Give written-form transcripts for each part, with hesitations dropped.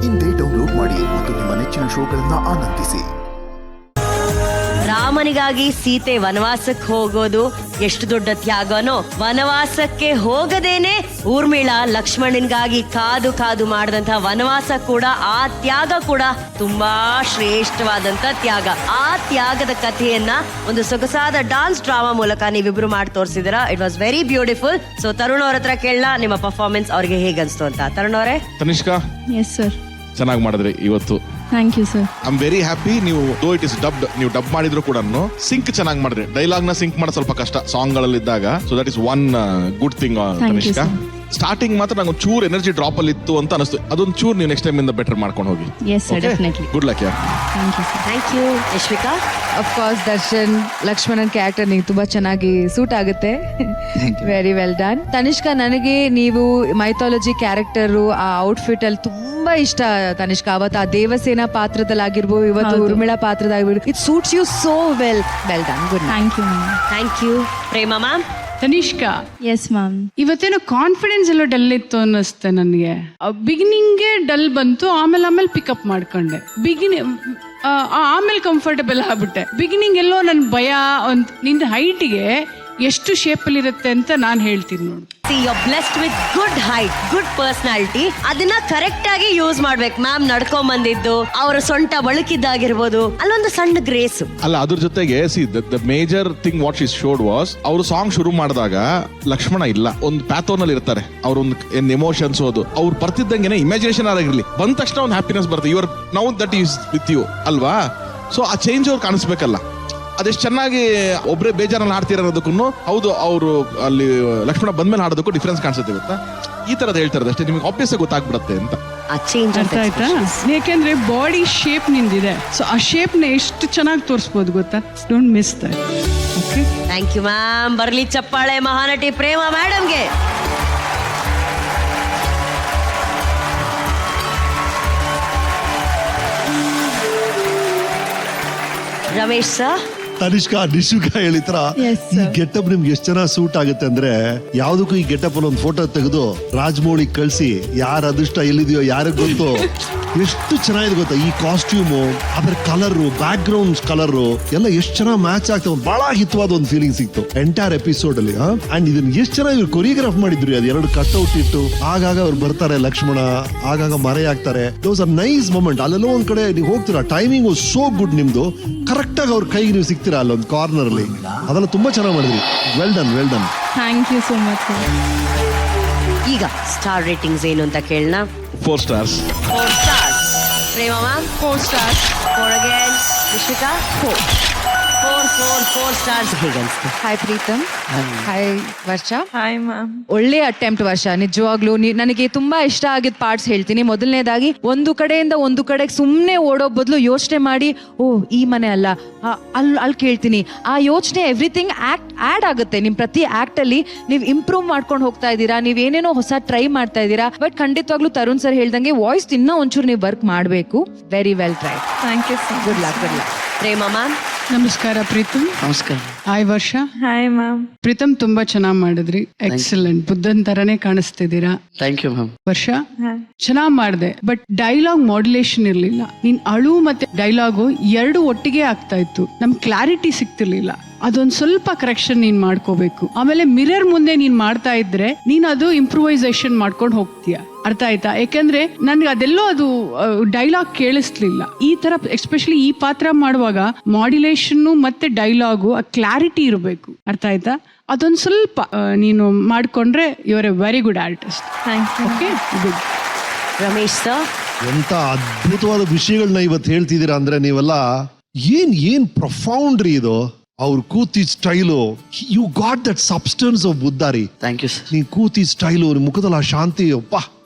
ಇಂದೇ ಡೌನ್ಲೋಡ್ ಮಾಡಿ ಮತ್ತು ನಿಮ್ಮ ನೆಚ್ಚಿನ ಶೋಗಳನ್ನ ಆನಂದಿಸಿ. ರಾಮನಿಗಾಗಿ ಸೀತೆ ವನವಾಸಕ್ಕೆ ಹೋಗೋದು ಎಷ್ಟು ದೊಡ್ಡ ತ್ಯಾಗನೋ, ವನವಾಸಕ್ಕೆ ಹೋಗದೇನೆ ಊರ್ಮಿಳಾ ಲಕ್ಷ್ಮಣನಿಗಾಗಿ ಕಾದು ಕಾದು ಮಾಡಿದಂತಹ ವನವಾಸ ಕೂಡ, ಆ ತ್ಯಾಗ ಕೂಡ ತುಂಬಾ ಶ್ರೇಷ್ಠವಾದಂತ ತ್ಯಾಗ. ಆ ತ್ಯಾಗದ ಕಥೆಯನ್ನ ಒಂದು ಸೊಗಸಾದ ಡಾನ್ಸ್ ಡ್ರಾಮಾ ಮೂಲಕ ನೀವಿಬ್ರು ಮಾಡಿ ತೋರಿಸಿದಿರಾ. It was very beautiful. So Tarun ಅವ್ರ ಹತ್ರ ಕೇಳಲ್ಲ ನಿಮ್ಮ ಪರ್ಫಾರ್ಮೆನ್ಸ್ ಅವ್ರಿಗೆ ಹೇಗನ್ಸ್ತು ಅಂತ. ತರುಣ್ ಅವರೇ. ತನಿಷ್ಕಾ, ಎಸ್ ಸರ್, ಚೆನ್ನಾಗಿ ಮಾಡಿದ್ರಿ ಇವತ್ತು. Thank you sir. I am very happy. ನೀವು ದೋ ಇಟ್ ಇಸ್ ಡಬ್ಡ್, ನೀವು ಡಬ್ ಮಾಡಿದ್ರು ಕೂಡ ಸಿಂಕ್ ಚೆನ್ನಾಗಿ ಮಾಡಿದ್ರಿ. ಡೈಲಾಗ್ ನ ಸಿಂಕ್ ಮಾಡೋದು ಸ್ವಲ್ಪ ಕಷ್ಟ ಸಾಂಗ್ ಗಳಲ್ಲಿ ಇದ್ದಾಗ. So that is one good thing. Tanishka, starting ಮಾತ್ರ ನಂಗೆ ಚೂರ್ ಎನರ್ಜಿ ಡ್ರಾಪ್ ಅಲ್ಲಿ ಇತ್ತು ಅಂತ ಅನಿಸ್ತು. ಅದೊಂದು ಚೂರ್ ನೀವು ನೆಕ್ಸ್ಟ್ ಟೈಮ್ ಇಂದ ಬೆಟರ್ ಮಾಡ್ಕೊಂಡು ಹೋಗಿ. Yes sir, definitely. Good luck ಯಾರ್. Thank you sir. Thank you. Yashvika. Of course Darshan Lakshmanan character ನಿಂಗೆ ತುಂಬಾ ಚೆನ್ನಾಗಿ ಸೂಟ್ ಆಗುತ್ತೆ. Very well done. ತನಿಷ್ಕಾ, ನನಗೆ ನೀವು ಮೈಥಾಲಜಿ ಕ್ಯಾರೆಕ್ಟರ್ ಆ ಔಟ್ಫಿಟ್ ಅಲ್ಲಿ ತುಂಬಾ ಇಷ್ಟ. ತನಿಷ್ಕಾ, ಅವತ್ತು ಆ ದೇವಸೇನಾ ಪಾತ್ರದಲ್ಲಾಗಿರ್ಬೋದು, ಇವತ್ತು ಊರ್ಮಿಳಾ ಪಾತ್ರದಾಗಿರ್ಬೋದು, it suits you so well. Well done. Good. Thank you ma'am. Thank you. Prema ma'am. Tanishka, yes ma'am. ಇವತ್ತೇನೋ ಕಾನ್ಫಿಡೆನ್ಸ್ ಎಲ್ಲ ಡಲ್ ಇತ್ತು ಅನ್ನಿಸ್ತೆ ನನಗೆ. ಬಿಗಿನಿಂಗ್ಗೆ ಡಲ್ ಬಂತು, ಆಮೇಲೆ ಪಿಕಪ್ ಮಾಡ್ಕೊಂಡೆ. ಆಮೇಲೆ ಕಂಫರ್ಟಬಲ್ ಆಗ್ಬಿಟ್ಟೆ. ಬಿಗಿನಿಂಗ್ ಎಲ್ಲೋ ನನ್ ಭಯ, ನಿನ್ನ ಹೈಟ್ಗೆ ಎಷ್ಟು ಶೇಪಲ್ಲಿ ಇರುತ್ತೆ ಅಂತ ನಾನು ಹೇಳ್ತೀನಿ ನೋಡಿ. See, you're blessed with good height, good personality. ಅದನ್ನ ಕರೆಕ್ಟ್ ಆಗಿ ಯೂಸ್ ಮಾಡ್ಬೇಕು. ಮ್ಯಾಮ್ ನಡ್ಕೊಂಡ್ ಬಂದಿದ್ದು, ಅವರ ಸೊಂಟ ಬಳುಕಿದ್ದಾಗಿರ್ಬೋದು, ಅಲ್ಲೊಂದು ಸಣ್ಣ ಗ್ರೇಸ್. ಅಲ್ಲ, ಅದ್ರ ಜೊತೆಗೆ the major thing what she showed was, ಅವರು ಸಾಂಗ್ ಶುರು ಮಾಡಿದಾಗ ಲಕ್ಷ್ಮಣ ಇಲ್ಲ, ಒಂದು ಪ್ಯಾಥೋನಲ್ಲಿ ಇರ್ತಾರೆ. ಅವ್ರೊಂದು ಏನ್ ಎಮೋಷನ್ಸ್ ಹೋದು ಅವ್ರು ಬರ್ತಿದ್ದಂಗೆ ಇಮ್ಯಾಜಿನೇಷನ್ ಆಗಿರ್ಲಿ, ಬಂದ ತಕ್ಷಣ ಒಂದು ಹ್ಯಾಪಿನೆಸ್ ಬರುತ್ತೆ. Your now that is with you ಅಲ್ವಾ? ಸೊ ಆ ಚೇಂಜ್ ಅವ್ರು ಕಾಣಿಸ್ಬೇಕಲ್ಲ. ಅದೆಷ್ಟು ಚೆನ್ನಾಗಿ ಒಬ್ಬರೇ ಬೇಜಾರಲ್ಲಿ ಹಾಡ್ತೀರ ಅನ್ನೋದಕ್ಕೂ, ಹೌದು ಅವರು ಅಲ್ಲಿ ಲಕ್ಷ್ಮಣ ಬಂದ್ಮೇಲೆ ಹಾಡೋದಕ್ಕೂ ಡಿಫ್ರೆನ್ಸ್ ಕಾಣಿಸುತ್ತೆ. ಗೊತ್ತಾ? ಈ ತರದ್ ಹೇಳ್ತಾರೆ ಅಷ್ಟೇ, ನಿಮಗೆ ಆಬ್ವಿಯಸ್ ಗೊತ್ತಾಗ್ಬಿಡುತ್ತೆ ಅಂತ. ಅರ್ಥ ಆಯ್ತಾ? ಯಾಕೆಂದ್ರೆ ಬಾಡಿ ಶೇಪ್ ನಿಂದಿದೆ. ಸೊ ಆ ಶೇಪ್ ನ ಎಷ್ಟು ಚೆನ್ನಾಗಿ ತೋರಿಸ್ಬೋದು ಗೊತ್ತಾ? Don't miss that. Okay, thank you ma'am. ಬರ್ಲಿ ಚಪ್ಪಾಳೆ ಮಹಾನಟಿ ಪ್ರೇಮ ಮೇಡಮ್ಗೆ. ರಮೇಶ್ ಸರ್. ತನಿಷ್ಕಾ, ನಿಶುಕ ಹೇಳಿತ್ರ ಈ ಗೆಟಪ್ ನಿಮ್ಗೆ ಎಷ್ಟು ಚೆನ್ನಾಗಿ ಸೂಟ್ ಆಗುತ್ತೆ ಅಂದ್ರೆ, ಯಾವ್ದಕ್ಕೂ ಈ ಗೆಟಪ್ ಅಲ್ಲಿ ಒಂದು ಫೋಟೋ ತೆಗೆದು ರಾಜಮೌಳಿ ಕಳ್ಸಿ, ಯಾರ ಅದೃಷ್ಟ ಎಲ್ಲಿದೆಯೋ ಯಾರಿಗ್ ಗೊತ್ತು. ಎಷ್ಟು ಚೆನ್ನಾಗಿದೆ ಗೊತ್ತಾ ಈ ಕಾಸ್ಟ್ಯೂಮು, ಅದ್ರ ಕಲರ್, ಬ್ಯಾಕ್ ಗ್ರೌಂಡ್ ಕಲರ್ ಎಲ್ಲ ಎಷ್ಟು ಚೆನ್ನಾಗಿ ಮ್ಯಾಚ್ ಆಗ್ತದೆ. ಬಹಳ ಹಿತವಾದ ಒಂದು ಫೀಲಿಂಗ್ ಸಿಕ್ತು ಎಂಟೈರ್ ಎಪಿಸೋಡ್ ಅಲ್ಲಿ. ಅಂಡ್ ಇದನ್ನ ಎಷ್ಟು ಚೆನ್ನಾಗಿ ಇವ್ರು ಕೊರಿಯೋಗ್ರಾಫ್ ಮಾಡಿದ್ರು. ಅದು ಎರಡು ಕಟ್ಔಟ್ ಇಟ್ಟು ಆಗಾಗ ಅವ್ರು ಬರ್ತಾರೆ ಲಕ್ಷ್ಮಣ, ಆಗಾಗ ಮರೆಯಾಗ್ತಾರೆ. Those are nice moment. ಅಲ್ಲೆಲ್ಲೋ ಒಂದ್ ಕಡೆ ನೀವು ಹೋಗ್ತೀರಾ, ಟೈಮಿಂಗ್ ವಾಸ್ ಸೋ ಗುಡ್ ನಿಮ್ದು. ಕರೆಕ್ಟ್ ಆಗಿ ಅವ್ರ ಕೈಗೆ ನೀವು ಸಿಗ್ತೀರಾ ಅಲ್ಲೊಂದು ಕಾರ್ನರ್ ಅಲ್ಲಿ. ಅದೆಲ್ಲ ತುಂಬಾ ಚೆನ್ನಾಗಿ ಮಾಡಿದ್ರಿ. Well done, well done. Thank you so much. ಈಗ ಸ್ಟಾರ್ ರೇಟಿಂಗ್ಸ್ ಏನು ಅಂತ ಕೇಳೋಣ. 4 stars. 4 stars. Prema ma'am. 4 stars. 4 again. Nishika. 4 stars. ಹೇಗನ್ಸ್ತು? Hi Preetham. Hi Varsha. Hi ma'am. ಒಳ್ಳೆ ಅಟೆಂಪ್ಟ್ ವರ್ಷ, ನಿಜವಾಗ್ಲೂ. ನನಗೆ ತುಂಬಾ ಇಷ್ಟ ಆಗಿದ್ದ ಪಾರ್ಟ್ಸ್ ಹೇಳ್ತೀನಿ. ಮೊದಲನೇದಾಗಿ, ಒಂದು ಕಡೆಯಿಂದ ಒಂದು ಕಡೆಗೆ ಸುಮ್ಮನೆ ಓಡೋ ಬದಲು ಯೋಚನೆ ಮಾಡಿ, ಓ ಈ ಮನೆ ಅಲ್ಲ, ಅಲ್ಲಿ ಕೇಳ್ತೀನಿ. ಆ ಯೋಚನೆ ಎವ್ರಿಥಿಂಗ್ ಆಡ್ ಆಗುತ್ತೆ. ನಿಮ್ ಪ್ರತಿ ಆಕ್ಟ್ ಅಲ್ಲಿ ನೀವು ಇಂಪ್ರೂವ್ ಮಾಡ್ಕೊಂಡು ಹೋಗ್ತಾ ಇದ್ದೀರಾ. ನೀವ್ ಏನೇನೋ ಹೊಸ ಟ್ರೈ ಮಾಡ್ತಾ ಇದ್ದೀರಾ. ಬಟ್ ಖಂಡಿತವಾಗ್ಲೂ ತರುಣ್ ಸರ್ ಹೇಳ್ದಂಗೆ ವಾಯ್ಸ್ ಇನ್ನೂ ಒಂಚೂರು ನೀವು ವರ್ಕ್ ಮಾಡಬೇಕು. Very well try. Thank you sir. Good luck, good luck. Prema ma'am. ನಮಸ್ಕಾರ ಪ್ರೀತಮ್. ನಮಸ್ಕಾರ. Hi Varsha. Hi ma'am. Preetham, ತುಂಬಾ ಚೆನ್ನಾಗಿ ಮಾಡಿದ್ರಿ. ಎಕ್ಸಲೆಂಟ್. ಬುದ್ಧನ್ ತರನೇ ಕಾಣಿಸ್ತಿದ್ದೀರಾ. Thank you ma'am. ವರ್ಷ ಚೆನ್ನಾಗ್ ಮಾಡಿದೆ, ಬಟ್ ಡೈಲಾಗ್ ಮಾಡ್ಯುಲೇಷನ್ ಇರ್ಲಿಲ್ಲ. ನೀನ್ ಅಳು ಮತ್ತೆ ಡೈಲಾಗು ಎರಡು ಒಟ್ಟಿಗೆ ಆಗ್ತಾ ಇತ್ತು. ನಮ್ ಕ್ಲಾರಿಟಿ ಸಿಗ್ತಿರ್ಲಿಲ್ಲ. ಅದೊಂದ್ ಸ್ವಲ್ಪ ಕರೆಕ್ಷನ್ ನೀನ್ ಮಾಡ್ಕೋಬೇಕು. ಆಮೇಲೆ ಮಿರರ್ ಮುಂದೆ ನೀನ್ ಮಾಡ್ತಾ ಇದ್ರೆ ನೀನ್ ಅದು ಇಂಪ್ರೂವೈಸೇಷನ್ ಮಾಡ್ಕೊಂಡು ಹೋಗ್ತೀಯ. ಅರ್ಥ ಆಯ್ತಾ? ಯಾಕಂದ್ರೆ ನನ್ಗೆ ಅದೆಲ್ಲೋ ಅದು ಡೈಲಾಗ್ ಕೇಳಿಸ್ಲಿಲ್ಲ. ಈ ತರ ಎಸ್ಪೆಷಲಿ ಈ ಪಾತ್ರ ಮಾಡುವಾಗ ಮಾಡ್ಯುಲೇಷನ್ ಮತ್ತೆ ಡೈಲಾಗು ಆ ಕ್ಲಾರಿಟಿ ಇರಬೇಕು. ಅರ್ಥ ಆಯ್ತಾ? ಅದೊಂದು ಸ್ವಲ್ಪ ನೀನು ಮಾಡ್ಕೊಂಡ್ರೆ you are a very good artist. Thank you. Okay, good. Ramesh sir. ಎಂತ ಅದ್ಭುತವಾದ ವಿಷಯಗಳನ್ನ ಇವತ್ತು ಹೇಳ್ತಿದ್ದೀರಾ ಅಂದ್ರೆ ನೀವೆಲ್ಲ. ಏನ್ ಪ್ರೊಫೌಂಡ್ ರೀ ಇದು. ಅವ್ರ ಕೂತಿ style, you got that substance of Buddha ರೀ. Thank you sir. ನೀ ಕೂತಿ ಸ್ಟೈಲು, ನಿಮ್ ಮುಖದಲ್ಲಿ ಆ ಶಾಂತಿ, ಅಪ್ಪ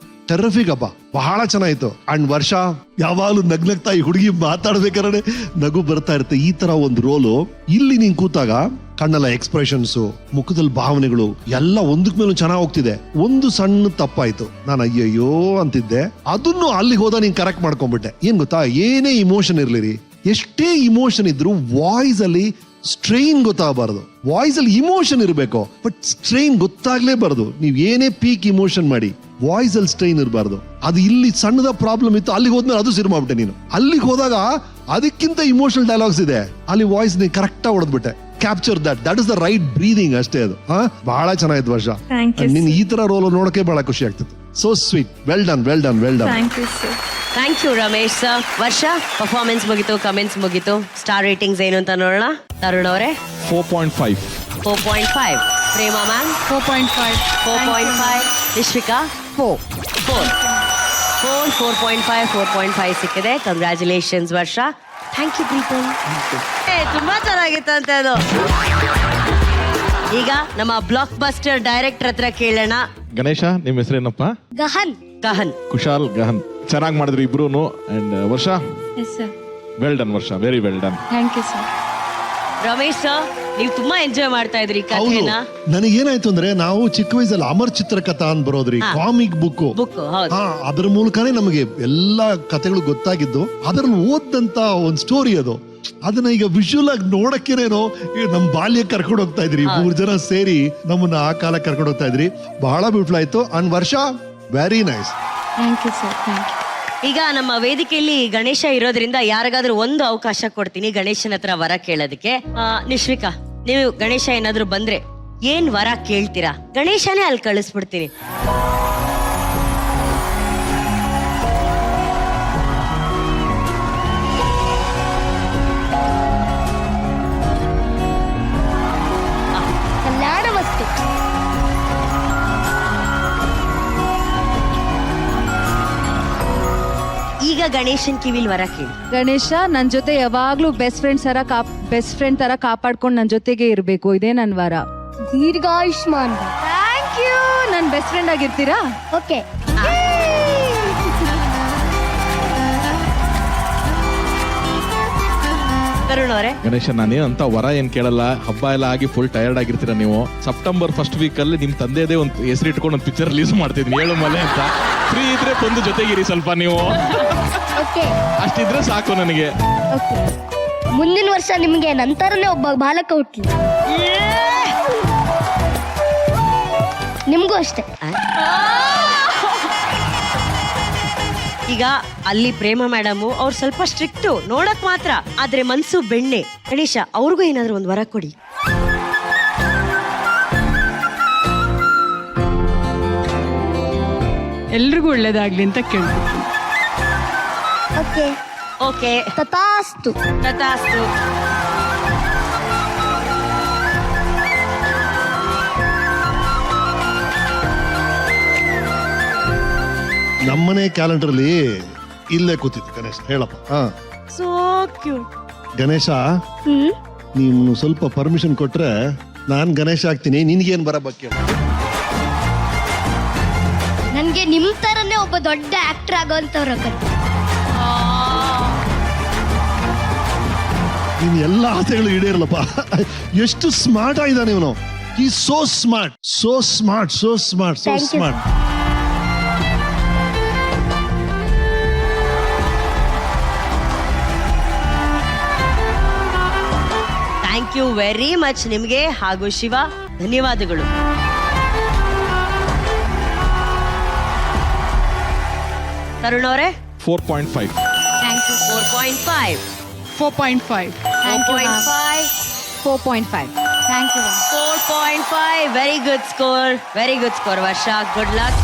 ಟೆರ್ರಿಫಿಕ್ ಅಪ್ಪ, ಬಹಳ ಚೆನ್ನಾಗಿತ್ತು. ಅಂಡ್ ವರ್ಷ ಯಾವಾಗಲೂ ನಗ್ನಗ್ತಾ ಈ ಹುಡುಗಿ ಮಾತಾಡ್ಬೇಕಾದ್ರೆ ನಗು ಬರ್ತಾ ಇರುತ್ತೆ. ಈ ತರ ಒಂದು ರೋಲು ಇಲ್ಲಿ ನೀನ್ ಕೂತಾಗ ಕಣ್ಣಲ್ಲ ಎಕ್ಸ್ಪ್ರೆಷನ್ಸ್, ಮುಖದಲ್ಲಿ ಭಾವನೆಗಳು ಎಲ್ಲ ಒಂದಕ್ ಮೇಲೂ ಚೆನ್ನಾಗಿ ಹೋಗ್ತಿದೆ. ಒಂದು ಸಣ್ಣ ತಪ್ಪಾಯ್ತು, ನಾನು ಅಯ್ಯಯ್ಯೋ ಅಂತಿದ್ದೆ, ಅದನ್ನು ಅಲ್ಲಿಗೆ ಹೋದ ನೀನ್ ಕರೆಕ್ಟ್ ಮಾಡ್ಕೊಂಡ್ಬಿಟ್ಟೆ. ಏನ್ ಗೊತ್ತಾ, ಏನೇ ಇಮೋಷನ್ ಇರ್ಲಿರಿ, ಎಷ್ಟೇ ಇಮೋಷನ್ ಇದ್ರು ವಾಯ್ಸ್ ಅಲ್ಲಿ ಸ್ಟ್ರೈನ್ ಗೊತ್ತಾಗಬಾರದು. ವಾಯ್ಸ್ ಅಲ್ಲಿ ಇಮೋಷನ್ ಇರಬೇಕು, ಬಟ್ ಸ್ಟ್ರೈನ್ ಗೊತ್ತಾಗ್ಲೇಬಾರದು. ನೀವ್ ಏನೇ ಪೀಕ್ ಇಮೋಷನ್ ಮಾಡಿ ವಾಯ್ಸ್ ಅಲ್ಲಿ ಸ್ಟ್ರೈನ್ ಇರಬಾರ್ದು. ಅದು ಇಲ್ಲಿ ಸಣ್ಣದ ಪ್ರಾಬ್ಲಮ್ ಇತ್ತು, ಅಲ್ಲಿಗೆ ಹೋದ್ಮೇಲೆ ಅದು ಶುರು ಮಾಡ್ಬಿಟ್ಟೆ ನೀನು. ಅಲ್ಲಿಗೆ ಹೋದಾಗ ಅದಕ್ಕಿಂತ ಇಮೋಷನಲ್ ಡೈಲಾಗ್ಸ್ ಇದೆ, ಅಲ್ಲಿ ವಾಯ್ಸ್ ನೀ ಕರೆಕ್ಟ್ ಆಗಿ ಹೊಡೆದ್ಬಿಟ್ಟೆ. Capture that is the right breathing ಅಷ್ಟೇ ಅದು. ಬಹಳ ಚೆನ್ನಾಗಿತ್ತು ವರ್ಷ. Thank you, ನಿನ್ ಈ ತರ ರೋಲ್ ನೋಡಕ್ಕೆ ಬಹಳ ಖುಷಿ ಆಗ್ತಿತ್ತು. So sweet. Well done. Thank you sir. Thank you Ramesh sir. Varsha performance ಮುಗಿತು, ಕಮೆಂಟ್ಸ್ ಮುಗಿತು, ಸ್ಟಾರ್ ರೇಟಿಂಗ್ಸ್ ಏನು ಅಂತ ನೋಡೋಣ. ತರುಣ್ ಅವರೇ 4.5. 4.5. ಪ್ರೇಮಾ ಮ್ಯಾಮ್ 4.5. 4.5. ನಿಶ್ವಿಕಾ 4.5 ಸಿಕ್ಕಿದೆ. Congratulations Varsha. Thank you Preetham. ತುಂಬಾ ಚೆನ್ನಾಗಿತ್ತಂತೆ ಅದು. ಈಗ ನಮ್ಮ ಬ್ಲಾಕ್ ಬಸ್ಟರ್ ಡೈರೆಕ್ಟರ್ ಹತ್ರ ಕೇಳೋಣ. ಗಣೇಶ, ನಿಮ್ಮ ಹೆಸರೇನಪ್ಪ? ಕಹನ್. ಕುಶಾಲ್ ಗಹನ್. ಚೆನ್ನಾಗಿ ಮಾಡಿದ್ರಿ ಇಬ್ರು. And Varsha, yes sir. Well done Varsha, very well done. Thank you sir. Ramesh sir, ನೀವು ತುಂಬಾ ಎಂಜಾಯ್ ಮಾಡ್ತಾ ಇದ್ರಿ ಹೌದು. ಕಥೆನ. ನನಗೇನಾಯ್ತು ಅಂದ್ರೆ, ನಾವು ಚಿಕ್ಕ ವಯಸ್ಸಲ್ಲಿ ಅಮರ್ ಚಿತ್ರಕಥಾ ಅಂತ ಬರೋದ್ರಿ, ಕಾಮಿಕ್ ಬುಕ್. ಹೌದು. ಅದ್ರ ಮೂಲಕನೇ ನಮಗೆ ಎಲ್ಲಾ ಕಥೆಗಳು ಗೊತ್ತಾಗಿದ್ದು. ಅದ್ರಲ್ಲಿ ಓದಂತ ಒಂದ್ ಸ್ಟೋರಿ ಅದು. ಅದನ್ನ ಈಗ ವಿಜುವಲ್ ಆಗಿ ನೋಡಕ್ಕೇನೇನೋ ನಮ್ ಬಾಲ್ಯ ಕರ್ಕೊಂಡು ಹೋಗ್ತಾ ಇದ್ರಿ. 3 ಜನ ಸೇರಿ ನಮ್ಮನ್ನ ಆ ಕಾಲ ಕರ್ಕೊಂಡು ಹೋಗ್ತಾ ಇದ್ರಿ. ಬಹಳ ಬ್ಯೂಟಿಫುಲ್ ಆಯ್ತು. And Varsha, very nice. Thank you sir. Thank you. ಈಗ ನಮ್ಮ ವೇದಿಕೆಯಲ್ಲಿ ಗಣೇಶ ಇರೋದ್ರಿಂದ ಯಾರಿಗಾದ್ರೂ ಒಂದು ಅವಕಾಶ ಕೊಡ್ತೀನಿ ಗಣೇಶನ ಹತ್ರ ವರ ಕೇಳೋದಕ್ಕೆ. ನಿಶ್ವಿಕಾ, ನೀವು ಗಣೇಶ ಏನಾದ್ರೂ ಬಂದ್ರೆ ಏನ್ ವರ ಕೇಳ್ತೀರಾ? ಗಣೇಶನೇ ಅಲ್ಲಿ ಕಳಿಸ್ಬಿಡ್ತೀನಿ. ಕಲ್ಯಾಣ ವಸ್ತು. ಈಗ ಗಣೇಶನ್ ಕಿವಿಲ್ ವರ ಕೇಳಿ. ಗಣೇಶ ನನ್ ಜೊತೆ ಯಾವಾಗ್ಲೂ ಬೆಸ್ಟ್ ಫ್ರೆಂಡ್ ತರ ಕಾಪಾಡ್ಕೊಂಡು ನನ್ ಜೊತೆಗೆ ಇರ್ಬೇಕು, ಇದೇ ನನ್ ವಾರ. ದೀರ್ಘಾಯುಷ್ಮಾನ್. Thank you. ನನ್ ಬೆಸ್ಟ್ ಫ್ರೆಂಡ್ ಆಗಿರ್ತೀರಾ? ಓಕೆ. ತರುಣ್ ಅವರೇ, ಗಣೇಶ, ನಾನೇನಂತ ವರ ಏನ್ ಕೇಳಲ್ಲ. ಹಬ್ಬ ಎಲ್ಲ ಆಗಿ ಫುಲ್ ಟಯರ್ಡ್ ಆಗಿರ್ತೀರ ನೀವು. ಸೆಪ್ಟೆಂಬರ್ ಫಸ್ಟ್ ವೀಕ್ ಅಲ್ಲಿ ನಿಮ್ ತಂದೆದೇ ಒಂದು ಹೆಸರು ಇಟ್ಕೊಂಡು ಒಂದು ಪಿಕ್ಚರ್ ರಿಲೀಸ್ ಮಾಡ್ತಿದ್ನಿ, 7 ಮಲೆ ಅಂತ. ಫ್ರೀ ಇದ್ರೆ ಬಂದು ಜೊತೆಗಿರಿ ಸ್ವಲ್ಪ ನೀವು. ಓಕೆ. ಅಷ್ಟಿದ್ರೆ ಸಾಕು ನನಗೆ. ಓಕೆ. ಮುಂದಿನ ವರ್ಷ ನಿಮಗೆ ನಂತರನೇ ಒಬ್ಬ ಬಾಲಕ ಹುಟ್ಲಿ. ನಿಮ್ಗೂ ಅಷ್ಟೇ. ಈಗ ಅಲ್ಲಿ ಪ್ರೇಮ ಮೇಡಮ್ ಅವ್ರು ಸ್ವಲ್ಪ ಸ್ಟ್ರಿಕ್ಟು ನೋಡಕ್ ಮಾತ್ರ, ಆದ್ರೆ ಮನ್ಸು ಬೆಣ್ಣೆ. ಗಣೇಶ, ಅವ್ರಿಗೂ ಏನಾದ್ರು ಒಂದು ವರ ಕೊಡಿ. ಎಲ್ರಿಗೂ ಒಳ್ಳೇದಾಗ್ಲಿ ಅಂತ ಕೇಳ್ತೀನಿ. ಓಕೆ. ಓಕೆ, ತಥಾಸ್ತು. ತಥಾಸ್ತು. ನಮ್ಮನೆ ಕ್ಯಾಲೆಂಡರ್ ಅಲ್ಲಿ ಇಲ್ಲೇ ಕೂತಿತ್ತು ಗಣೇಶ. ಹೇಳಪ್ಪ. So cute. ಗಣೇಶ, ನೀನು ಸ್ವಲ್ಪ ಪರ್ಮಿಷನ್ ಕೊಟ್ರೆ ನಾನ್ ಗಣೇಶ ಆಗ್ತೀನಿ. ನಿನ್ಗೇನ್ ಬರಬೇಕು? ನನ್ಗೆ ನಿಮ್ ತರನೇ ಒಬ್ಬ ದೊಡ್ಡ ಆಕ್ಟರ್ ಆಗೋಂತವ್ರ. ನಿನ್ ಎಲ್ಲಾ ಆಸೆಗಳು ಈಡೇರಲ್ಲಪ್ಪ. ಎಷ್ಟು ಸ್ಮಾರ್ಟ್ ಆಗಿದ್ದಾನೆ ಇವನು. ಈ so smart, so smart, so smart, so Thank you. Smart. Thank you very much ನಿಮ್ಗೆ ಹಾಗೂ ಶಿವ, ಧನ್ಯವಾದಗಳು. ತರುಣ್ ಅವರೇ 4.5. Thank you. 4.5. 4.5. 4.5. 4.5. Thank you. 4.5. Very good score. Very good score Varsha. Good luck.